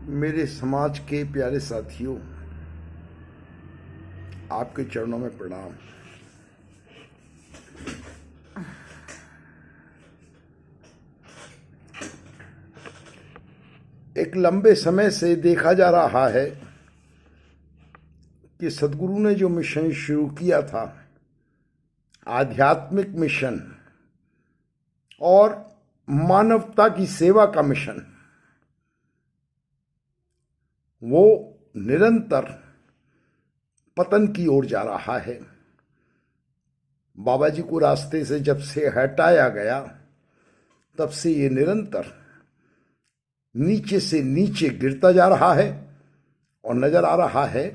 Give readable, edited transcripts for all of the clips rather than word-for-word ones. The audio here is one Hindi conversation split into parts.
मेरे समाज के प्यारे साथियों, आपके चरणों में प्रणाम। एक लंबे समय से देखा जा रहा है कि सदगुरु ने जो मिशन शुरू किया था, आध्यात्मिक मिशन और मानवता की सेवा का मिशन, वो निरंतर पतन की ओर जा रहा है। बाबा जी को रास्ते से जब से हटाया गया, तब से ये निरंतर नीचे से नीचे गिरता जा रहा है और नजर आ रहा है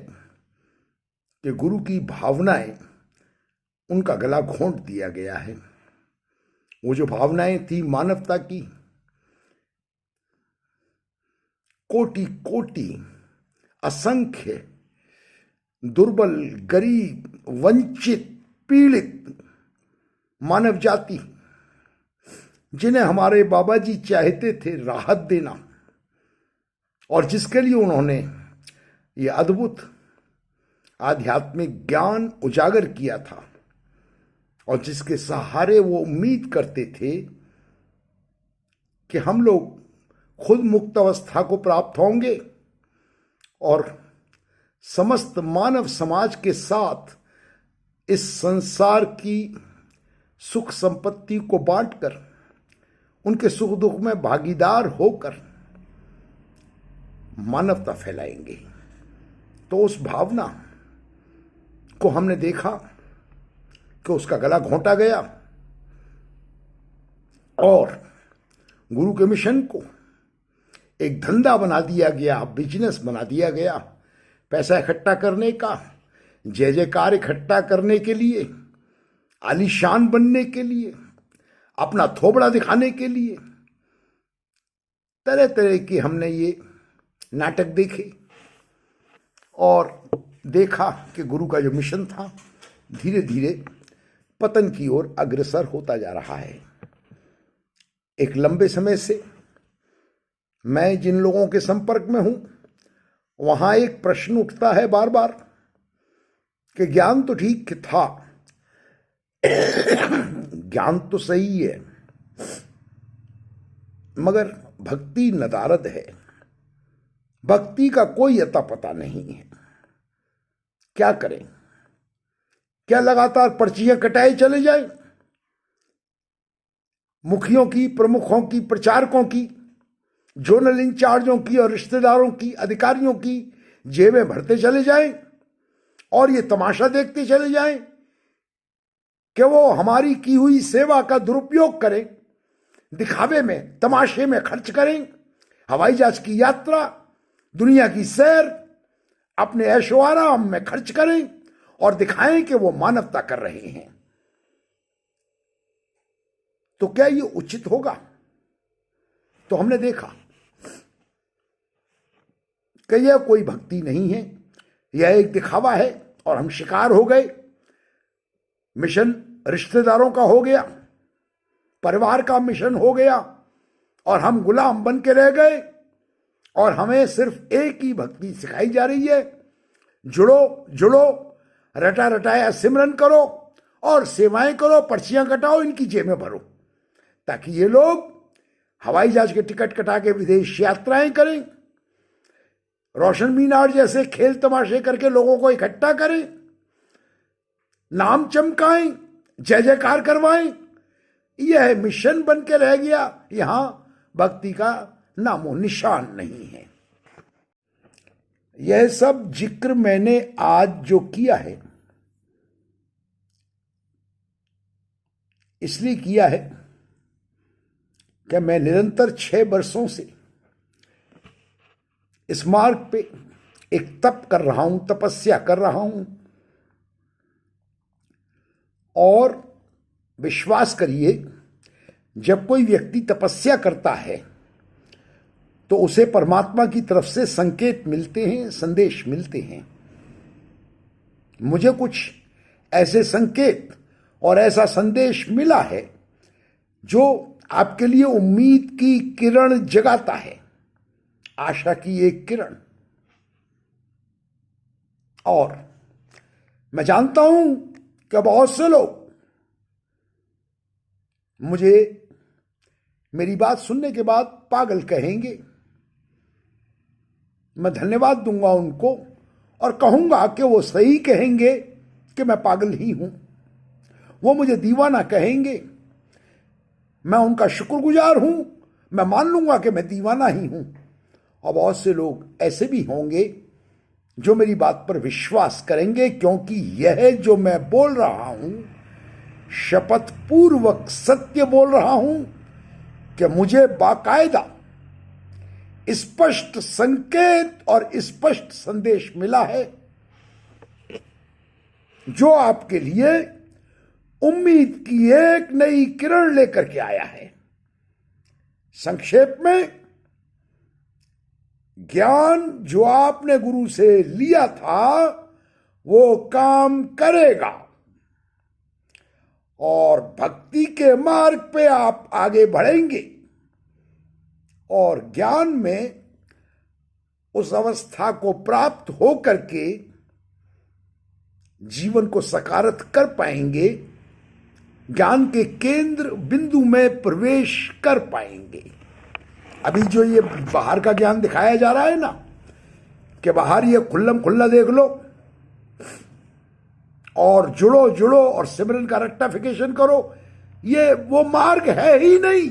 कि गुरु की भावनाएं, उनका गला घोंट दिया गया है। वो जो भावनाएं थी मानवता की, कोटि कोटि असंख्य दुर्बल, गरीब, वंचित, पीड़ित मानव जाति, जिन्हें हमारे बाबा जी चाहते थे राहत देना, और जिसके लिए उन्होंने ये अद्भुत आध्यात्मिक ज्ञान उजागर किया था, और जिसके सहारे वो उम्मीद करते थे कि हम लोग खुद मुक्त अवस्था को प्राप्त होंगे और समस्त मानव समाज के साथ इस संसार की सुख संपत्ति को बांटकर, उनके सुख दुख में भागीदार होकर मानवता फैलाएंगे। तो उस भावना को हमने देखा कि उसका गला घोंटा गया और गुरु के मिशन को एक धंधा बना दिया गया, बिजनेस बना दिया गया। पैसा इकट्ठा करने का, जय जयकार इकट्ठा करने के लिए, आलीशान बनने के लिए, अपना थोबड़ा दिखाने के लिए तरह तरह की हमने ये नाटक देखे और देखा कि गुरु का जो मिशन था धीरे धीरे पतन की ओर अग्रसर होता जा रहा है। एक लंबे समय से मैं जिन लोगों के संपर्क में हूं, वहां एक प्रश्न उठता है बार बार कि ज्ञान तो ठीक था, ज्ञान तो सही है, मगर भक्ति नदारद है, भक्ति का कोई अता पता नहीं है। क्या करें? क्या लगातार पर्चियां कटाए चले जाएं? मुखियों की, प्रमुखों की, प्रचारकों की, जोनल इंचार्जों की और रिश्तेदारों की, अधिकारियों की जेबें भरते चले जाएं और ये तमाशा देखते चले जाएं कि वो हमारी की हुई सेवा का दुरुपयोग करें, दिखावे में, तमाशे में खर्च करें, हवाई जहाज की यात्रा, दुनिया की सैर, अपने ऐशो आराम में खर्च करें और दिखाएं कि वो मानवता कर रहे हैं। तो क्या ये उचित होगा? तो हमने देखा कि यह कोई भक्ति नहीं है, यह एक दिखावा है और हम शिकार हो गए। मिशन रिश्तेदारों का हो गया, परिवार का मिशन हो गया और हम गुलाम बन के रह गए और हमें सिर्फ एक ही भक्ति सिखाई जा रही है, जुड़ो जुड़ो, रटा रटाया सिमरन करो और सेवाएं करो, पर्चियां कटाओ, इनकी जेबें भरो, ताकि ये लोग हवाई जहाज के टिकट कटा के विदेश यात्राएं करें, रोशन मीनार जैसे खेल तमाशे करके लोगों को इकट्ठा करें, नाम चमकाएं, जय जयकार करवाएं। यह मिशन बन के रह गया। यहां भक्ति का नामो निशान नहीं है। यह सब जिक्र मैंने आज जो किया है, इसलिए किया है कि मैं निरंतर 6 वर्षों से इस मार्ग पे एक तप कर रहा हूं, तपस्या कर रहा हूं, और विश्वास करिए, जब कोई व्यक्ति तपस्या करता है तो उसे परमात्मा की तरफ से संकेत मिलते हैं, संदेश मिलते हैं। मुझे कुछ ऐसे संकेत और ऐसा संदेश मिला है जो आपके लिए उम्मीद की किरण जगाता है आशा की एक किरण। और मैं जानता हूं कि बहुत से लोग मुझे मेरी बात सुनने के बाद पागल कहेंगे। मैं धन्यवाद दूंगा उनको और कहूंगा कि वो सही कहेंगे कि मैं पागल ही हूं। वो मुझे दीवाना कहेंगे, मैं उनका शुक्रगुजार हूं। मैं मान लूंगा कि मैं दीवाना ही हूं। और बहुत से लोग ऐसे भी होंगे जो मेरी बात पर विश्वास करेंगे, क्योंकि यह जो मैं बोल रहा हूं शपथ पूर्वक सत्य बोल रहा हूं कि मुझे बाकायदा स्पष्ट संकेत और स्पष्ट संदेश मिला है जो आपके लिए उम्मीद की एक नई किरण लेकर के आया है। संक्षेप में, ज्ञान जो आपने गुरु से लिया था वो काम करेगा और भक्ति के मार्ग पे आप आगे बढ़ेंगे और ज्ञान में उस अवस्था को प्राप्त हो करके जीवन को सकारात्मक कर पाएंगे, ज्ञान के केंद्र बिंदु में प्रवेश कर पाएंगे। अभी जो ये बाहर का ज्ञान दिखाया जा रहा है ना, कि बाहर ये खुल्लम खुल्ला देख लो और जुड़ो और सिमरन का रेक्टिफिकेशन करो, ये वो मार्ग है ही नहीं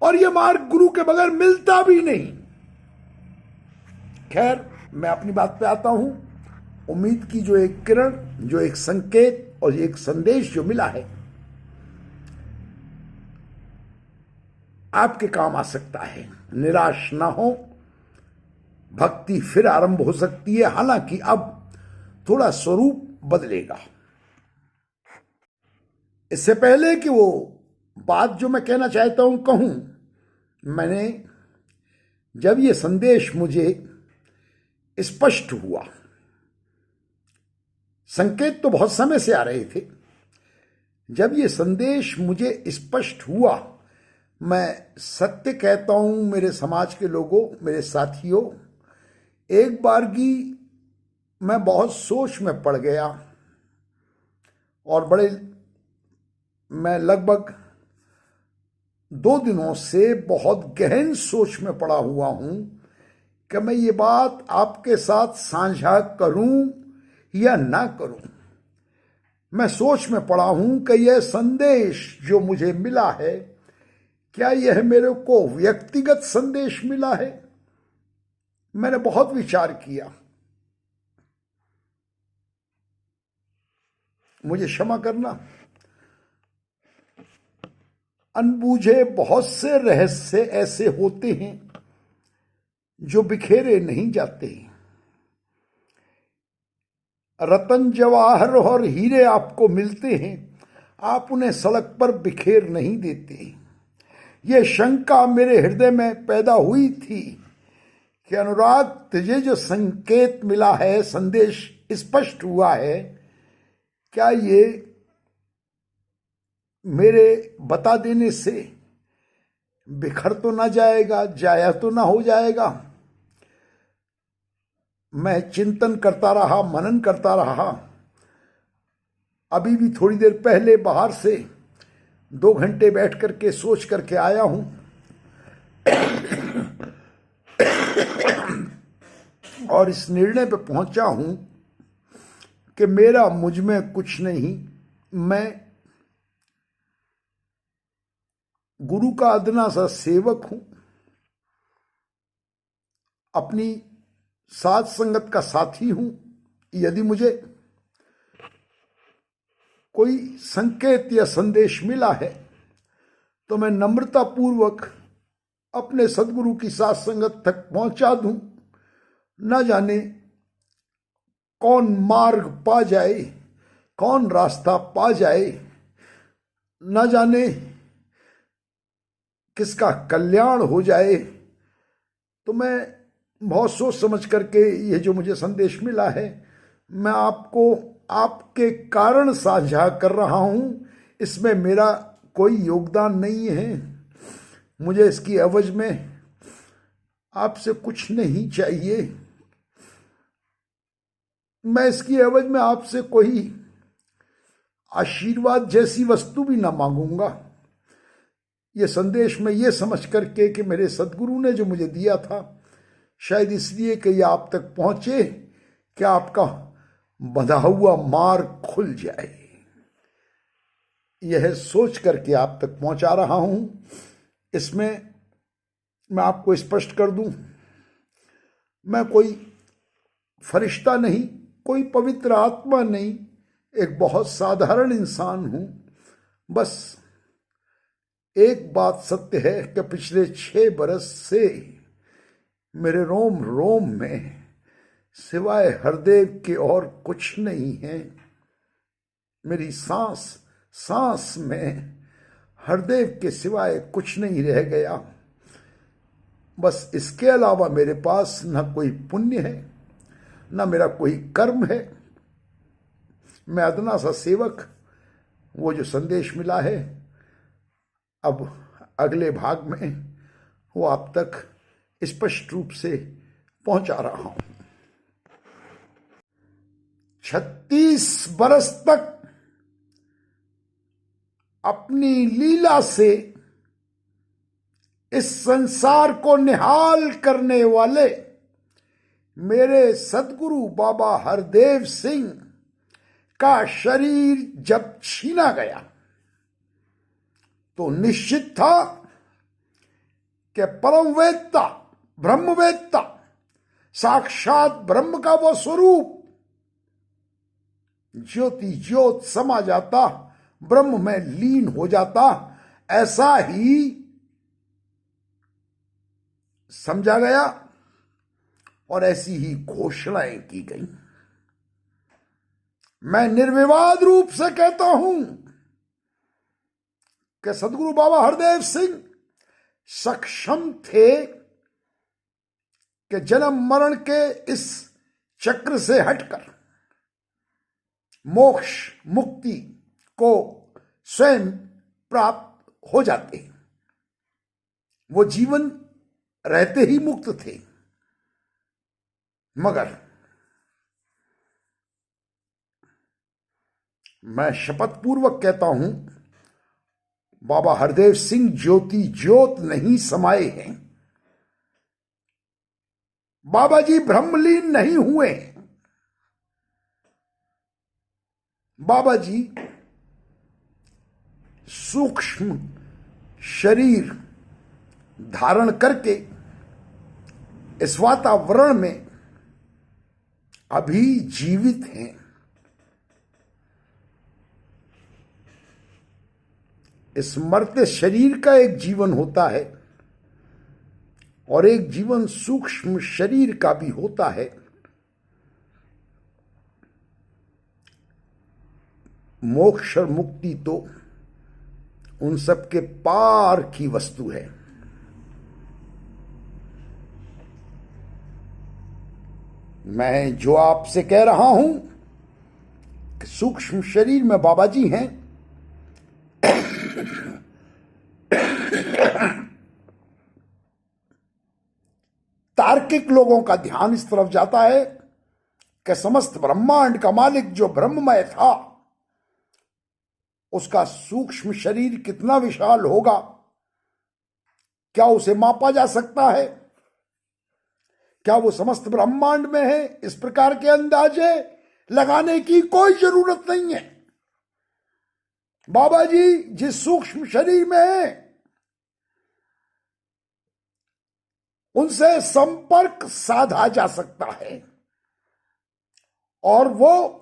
और ये मार्ग गुरु के बगैर मिलता भी नहीं। खैर, मैं अपनी बात पे आता हूं। उम्मीद की जो एक किरण, जो एक संकेत और एक संदेश जो मिला है, आपके काम आ सकता है। निराश ना हो, भक्ति फिर आरंभ हो सकती है, हालांकि अब थोड़ा स्वरूप बदलेगा। इससे पहले कि वो बात जो मैं कहना चाहता हूं कहूं, मैंने जब ये संदेश मुझे स्पष्ट हुआ, संकेत तो बहुत समय से आ रहे थे, जब ये संदेश मुझे स्पष्ट हुआ, मैं सत्य कहता हूं मेरे समाज के लोगों, मेरे साथियों, एक बारगी मैं बहुत सोच में पड़ गया और मैं लगभग 2 दिनों से बहुत गहन सोच में पड़ा हुआ हूं कि मैं ये बात आपके साथ साझा करूं या ना करूं। मैं सोच में पड़ा हूं कि यह संदेश जो मुझे मिला है, क्या यह मेरे को व्यक्तिगत संदेश मिला है? मैंने बहुत विचार किया। मुझे क्षमा करना, अनबूझे बहुत से रहस्य ऐसे होते हैं जो बिखेरे नहीं जाते। रतन जवाहर और हीरे आपको मिलते हैं, आप उन्हें सड़क पर बिखेर नहीं देते। ये शंका मेरे हृदय में पैदा हुई थी कि अनुराग, तुझे जो संकेत मिला है, संदेश स्पष्ट हुआ है, क्या ये मेरे बता देने से बिखर तो ना जाएगा, जाया तो ना हो जाएगा? मैं चिंतन करता रहा, मनन करता रहा। अभी भी थोड़ी देर पहले बाहर से 2 घंटे बैठ करके सोच करके आया हूं और इस निर्णय पे पहुंचा हूं कि मेरा मुझ में कुछ नहीं, मैं गुरु का अदना सा सेवक हूं, अपनी साथ संगत का साथी हूं। यदि मुझे कोई संकेत या संदेश मिला है तो मैं नम्रता पूर्वक अपने सदगुरु की साथ संगत तक पहुंचा दूं। न जाने कौन मार्ग पा जाए, कौन रास्ता पा जाए, न जाने किसका कल्याण हो जाए। तो मैं बहुत सोच समझ करके ये जो मुझे संदेश मिला है, मैं आपको आपके कारण साझा कर रहा हूं। इसमें मेरा कोई योगदान नहीं है। मुझे इसकी एवज में आपसे कुछ नहीं चाहिए, मैं इसकी एवज में आपसे कोई आशीर्वाद जैसी वस्तु भी ना मांगूंगा। ये संदेश मैं ये समझ करके कि मेरे सदगुरु ने जो मुझे दिया था, शायद इसलिए कि ये आप तक पहुंचे कि आपका बंधा हुआ मार्ग खुल जाए, यह सोच करके आप तक पहुंचा रहा हूं। इसमें मैं आपको स्पष्ट कर दूं, मैं कोई फरिश्ता नहीं, कोई पवित्र आत्मा नहीं, एक बहुत साधारण इंसान हूं। बस एक बात सत्य है कि पिछले 6 बरस से मेरे रोम रोम में सिवाय हरदेव के और कुछ नहीं है। मेरी सांस सांस में हरदेव के सिवाय कुछ नहीं रह गया। बस इसके अलावा मेरे पास न कोई पुण्य है, न मेरा कोई कर्म है। मैं अदना सा सेवक, वो जो संदेश मिला है अब अगले भाग में वो आप तक स्पष्ट रूप से पहुंचा रहा हूं। 36 बरस तक अपनी लीला से इस संसार को निहाल करने वाले मेरे सदगुरु बाबा हरदेव सिंह का शरीर जब छीना गया तो निश्चित था कि परमवेत्ता, ब्रह्मवेत्ता, साक्षात ब्रह्म का वो स्वरूप ज्योति ज्योत समा जाता, ब्रह्म में लीन हो जाता। ऐसा ही समझा गया और ऐसी ही घोषणाएं की गई। मैं निर्विवाद रूप से कहता हूं कि सदगुरु बाबा हरदेव सिंह सक्षम थे कि जन्म मरण के इस चक्र से हटकर मोक्ष मुक्ति को स्वयं प्राप्त हो जाते। वो जीवन रहते ही मुक्त थे, मगर मैं शपथ पूर्वक कहता हूं, बाबा हरदेव सिंह ज्योति ज्योत नहीं समाये हैं। बाबा जी ब्रह्मलीन नहीं हुए। बाबा जी सूक्ष्म शरीर धारण करके इस वातावरण में अभी जीवित हैं। इस मरते शरीर का एक जीवन होता है और एक जीवन सूक्ष्म शरीर का भी होता है। मोक्ष और मुक्ति तो उन सब के पार की वस्तु है। मैं जो आपसे कह रहा हूं कि सूक्ष्म शरीर में बाबा जी हैं, तार्किक लोगों का ध्यान इस तरफ जाता है कि समस्त ब्रह्मांड का मालिक जो ब्रह्ममय था, उसका सूक्ष्म शरीर कितना विशाल होगा, क्या उसे मापा जा सकता है? क्या वो समस्त ब्रह्मांड में है? इस प्रकार के अंदाजे लगाने की कोई जरूरत नहीं है। बाबा जी जिस सूक्ष्म शरीर में है, उनसे संपर्क साधा जा सकता है और वो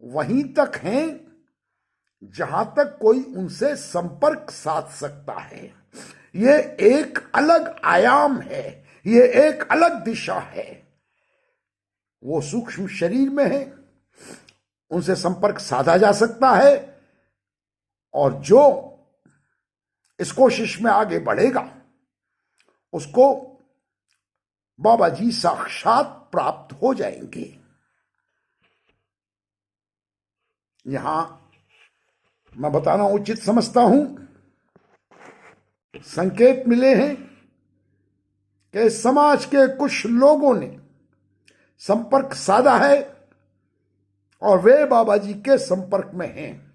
वहीं तक हैं जहां तक कोई उनसे संपर्क साध सकता है। ये एक अलग आयाम है, ये एक अलग दिशा है। वो सूक्ष्म शरीर में है, उनसे संपर्क साधा जा सकता है और जो इस कोशिश में आगे बढ़ेगा उसको बाबा जी साक्षात प्राप्त हो जाएंगे। यहां मैं बताना उचित समझता हूं संकेत मिले हैं कि समाज के कुछ लोगों ने संपर्क साधा है और वे बाबा जी के संपर्क में हैं।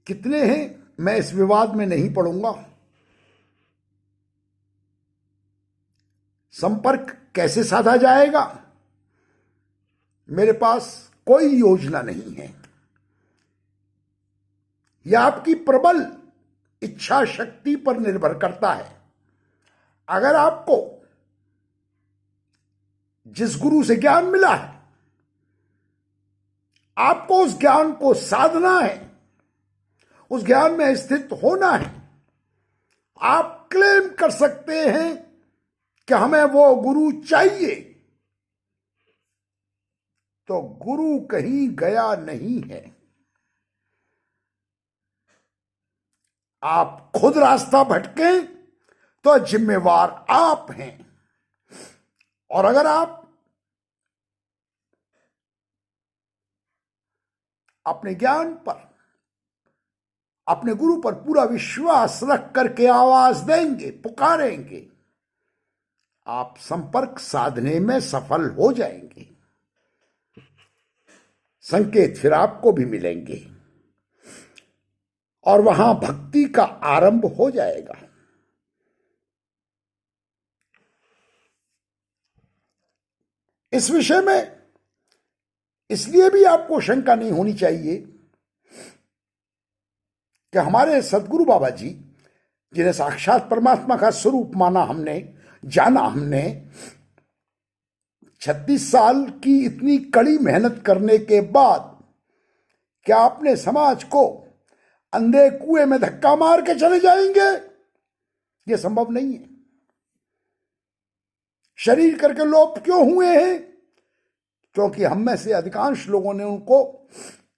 कितने हैं मैं इस विवाद में नहीं पड़ूंगा। संपर्क कैसे साधा जाएगा, मेरे पास कोई योजना नहीं है। यह आपकी प्रबल इच्छा शक्ति पर निर्भर करता है। अगर आपको जिस गुरु से ज्ञान मिला है, आपको उस ज्ञान को साधना है, उस ज्ञान में स्थित होना है, आप क्लेम कर सकते हैं कि हमें वो गुरु चाहिए, तो गुरु कहीं गया नहीं है। आप खुद रास्ता भटके तो जिम्मेवार आप हैं। और अगर आप अपने ज्ञान पर, अपने गुरु पर पूरा विश्वास रख करके आवाज देंगे, पुकारेंगे, आप संपर्क साधने में सफल हो जाएंगे। संकेत फिर आपको भी मिलेंगे और वहां भक्ति का आरंभ हो जाएगा। इस विषय में इसलिए भी आपको शंका नहीं होनी चाहिए कि हमारे सदगुरु बाबा जी, जिन्हें साक्षात परमात्मा का स्वरूप माना हमने, जाना हमने, 36 साल की इतनी कड़ी मेहनत करने के बाद क्या आपने समाज को अंधे कुएं में धक्का मार के चले जाएंगे? यह संभव नहीं है। शरीर करके लोप क्यों हुए हैं? क्योंकि हम में से अधिकांश लोगों ने उनको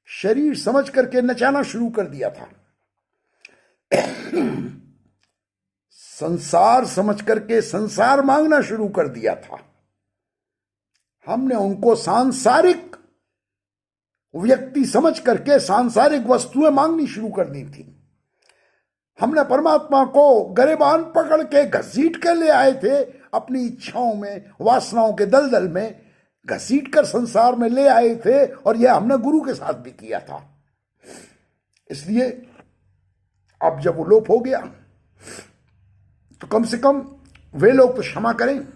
शरीर समझ करके नचाना शुरू कर दिया था। संसार समझ करके संसार मांगना शुरू कर दिया था। हमने उनको सांसारिक व्यक्ति समझ करके सांसारिक वस्तुएं मांगनी शुरू कर दी थी। हमने परमात्मा को गरेबान पकड़ के घसीट के ले आए थे, अपनी इच्छाओं में, वासनाओं के दलदल में घसीट कर संसार में ले आए थे, और यह हमने गुरु के साथ भी किया था। इसलिए अब जब वो लोप हो गया तो कम से कम वे लोग तो क्षमा करें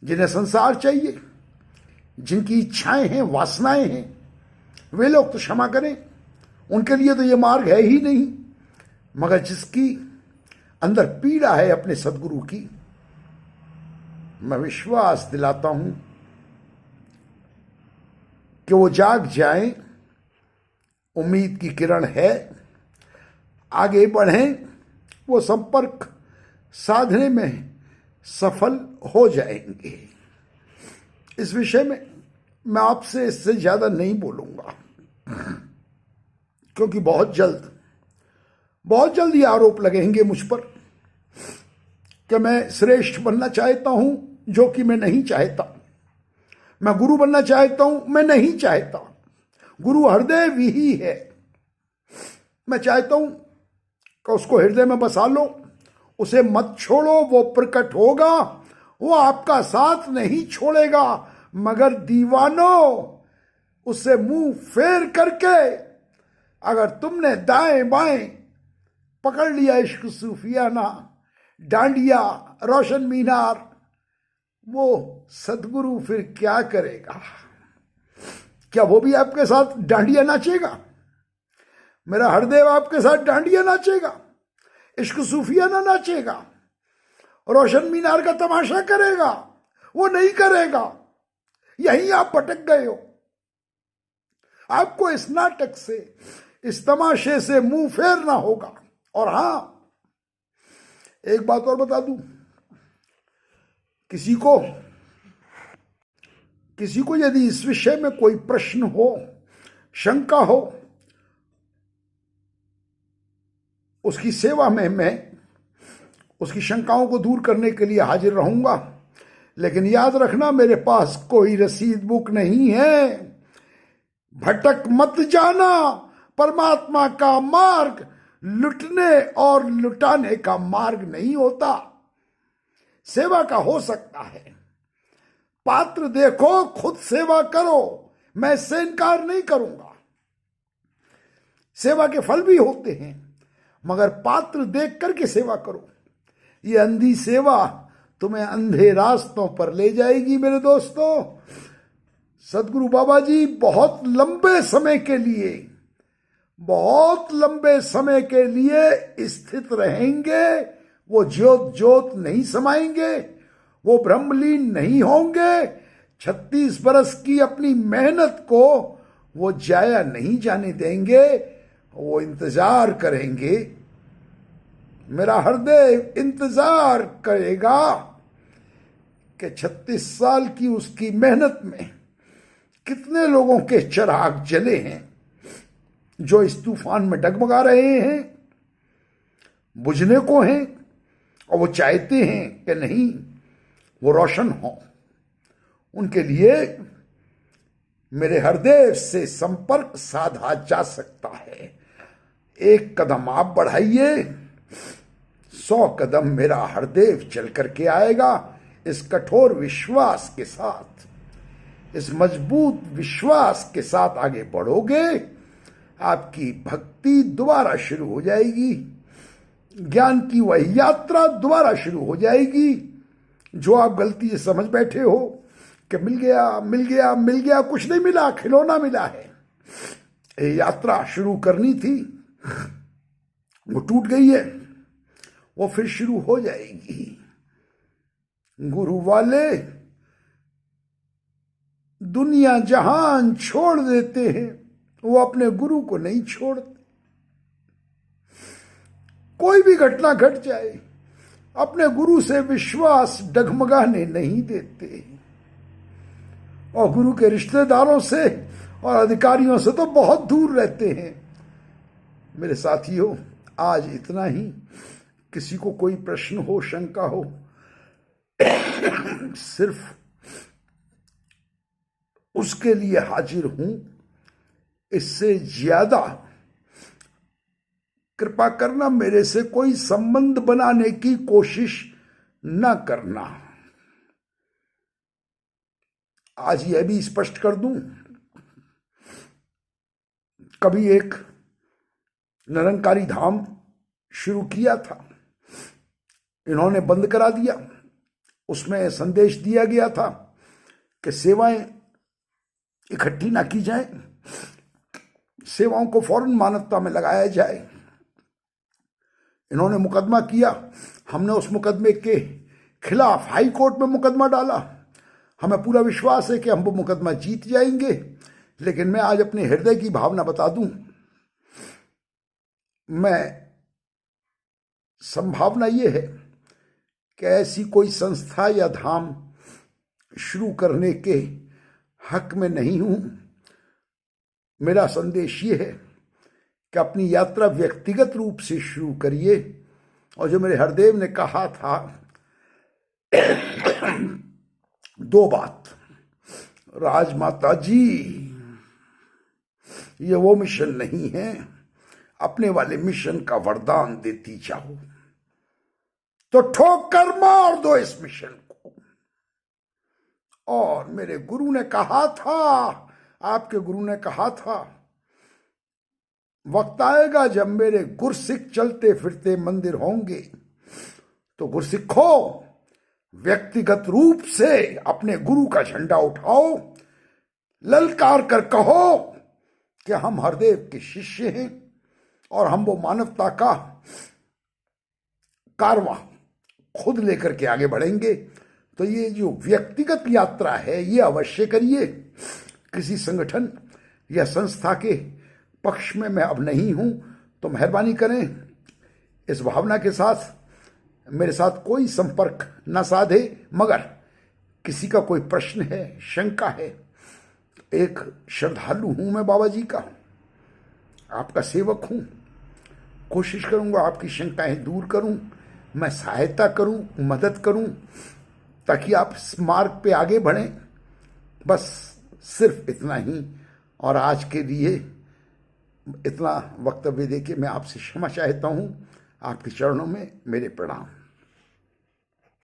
जिन्हें संसार चाहिए, जिनकी इच्छाएं हैं, वासनाएं हैं, वे लोग तो क्षमा करें। उनके लिए तो ये मार्ग है ही नहीं। मगर जिसकी अंदर पीड़ा है अपने सदगुरु की, मैं विश्वास दिलाता हूं कि वो जाग जाएं। उम्मीद की किरण है, आगे बढ़ें, वो संपर्क साधने में सफल हो जाएंगे। इस विषय में मैं आपसे इससे ज्यादा नहीं बोलूंगा, क्योंकि बहुत जल्द ये आरोप लगेंगे मुझ पर कि मैं श्रेष्ठ बनना चाहता हूं, जो कि मैं नहीं चाहता। मैं गुरु बनना चाहता हूं, मैं नहीं चाहता। गुरु हृदय ही है। मैं चाहता हूं कि उसको हृदय में बसा लो, उसे मत छोड़ो, वो प्रकट होगा, वो आपका साथ नहीं छोड़ेगा। मगर दीवानों, उससे मुंह फेर करके अगर तुमने दाएं बाएं पकड़ लिया इश्क सूफियाना, डांडिया, रोशन मीनार, वो सदगुरु फिर क्या करेगा? क्या वो भी आपके साथ डांडिया नाचेगा? मेरा हरदेव आपके साथ डांडिया नाचेगा? इश्क सूफियाना नाचेगा? रोशन मीनार का तमाशा करेगा? वो नहीं करेगा। यहीं आप भटक गए हो। आपको इस नाटक से, इस तमाशे से मुंह फेरना होगा। और हां, एक बात और बता दूं, किसी को यदि इस विषय में कोई प्रश्न हो, शंका हो, उसकी सेवा में मैं उसकी शंकाओं को दूर करने के लिए हाजिर रहूंगा। लेकिन याद रखना, मेरे पास कोई रसीद बुक नहीं है। भटक मत जाना, परमात्मा का मार्ग लुटने और लुटाने का मार्ग नहीं होता, सेवा का हो सकता है। पात्र देखो, खुद सेवा करो, मैं इससे इनकार नहीं करूंगा। सेवा के फल भी होते हैं, मगर पात्र देख करके सेवा करो। ये अंधी सेवा तुम्हें अंधे रास्तों पर ले जाएगी। मेरे दोस्तों, सदगुरु बाबा जी बहुत लंबे समय के लिए स्थित रहेंगे। वो ज्योत नहीं समाएंगे, वो ब्रह्मलीन नहीं होंगे। 36 बरस की अपनी मेहनत को वो जाया नहीं जाने देंगे। वो इंतजार करेंगे, मेरा हृदय इंतजार करेगा कि 36 साल की उसकी मेहनत में कितने लोगों के चिराग जले हैं जो इस तूफान में डगमगा रहे हैं, बुझने को हैं, और वो चाहते हैं कि नहीं वो रोशन हो। उनके लिए मेरे हृदय से संपर्क साधा जा सकता है। एक कदम आप बढ़ाइए, 100 कदम मेरा हृदय चल करके आएगा। इस कठोर विश्वास के साथ, इस मजबूत विश्वास के साथ आगे बढ़ोगे, आपकी भक्ति दोबारा शुरू हो जाएगी। ज्ञान की वह यात्रा दोबारा शुरू हो जाएगी जो आप गलती से समझ बैठे हो कि मिल गया, कुछ नहीं मिला, खिलौना मिला है। ये यात्रा शुरू करनी थी, वो टूट गई है, वो फिर शुरू हो जाएगी। गुरु वाले दुनिया जहान छोड़ देते हैं, वो अपने गुरु को नहीं छोड़ते। कोई भी घटना घट जाए, अपने गुरु से विश्वास डगमगाने नहीं देते। और गुरु के रिश्तेदारों से और अधिकारियों से तो बहुत दूर रहते हैं। मेरे साथियों, आज इतना ही। किसी को कोई प्रश्न हो, शंका हो, सिर्फ उसके लिए हाजिर हूं। इससे ज्यादा कृपा करना, मेरे से कोई संबंध बनाने की कोशिश न करना। आज यह भी स्पष्ट कर दूं, कभी एक निरंकारी धाम शुरू किया था, इन्होंने बंद करा दिया। उसमें संदेश दिया गया था कि सेवाएं इकट्ठी ना की जाए, सेवाओं को फौरन मानवता में लगाया जाए। इन्होंने मुकदमा किया, हमने उस मुकदमे के खिलाफ हाई कोर्ट में मुकदमा डाला। हमें पूरा विश्वास है कि हम वो मुकदमा जीत जाएंगे। लेकिन मैं आज अपने हृदय की भावना बता दूं, संभावना ये है कि ऐसी कोई संस्था या धाम शुरू करने के हक में नहीं हूं। मेरा संदेश ये है कि अपनी यात्रा व्यक्तिगत रूप से शुरू करिए। और जो मेरे हरदेव ने कहा था, 2 बात, राजमाता जी, ये वो मिशन नहीं है, अपने वाले मिशन का वरदान देती जाओ, तो ठोक कर मार दो इस मिशन को। और मेरे गुरु ने कहा था, आपके गुरु ने कहा था, वक्त आएगा जब मेरे गुरसिख चलते फिरते मंदिर होंगे, तो गुरसिखों व्यक्तिगत रूप से अपने गुरु का झंडा उठाओ, ललकार कर कहो कि हम हरदेव के शिष्य हैं और हम वो मानवता का कारवां खुद लेकर के आगे बढ़ेंगे। तो ये जो व्यक्तिगत यात्रा है, ये अवश्य करिए। किसी संगठन या संस्था के पक्ष में मैं अब नहीं हूं, तो मेहरबानी करें इस भावना के साथ मेरे साथ कोई संपर्क न साधे। मगर किसी का कोई प्रश्न है, शंका है, एक श्रद्धालु हूं मैं बाबा जी का, आपका सेवक हूं, कोशिश करूंगा आपकी शंकाएं दूर करूं, मैं सहायता करूं, मदद करूं, ताकि आप इस मार्ग पे आगे बढ़ें। बस सिर्फ इतना ही। और आज के लिए इतना वक्तव्य देके मैं आपसे क्षमा चाहता हूँ। आपके चरणों में मेरे प्रणाम।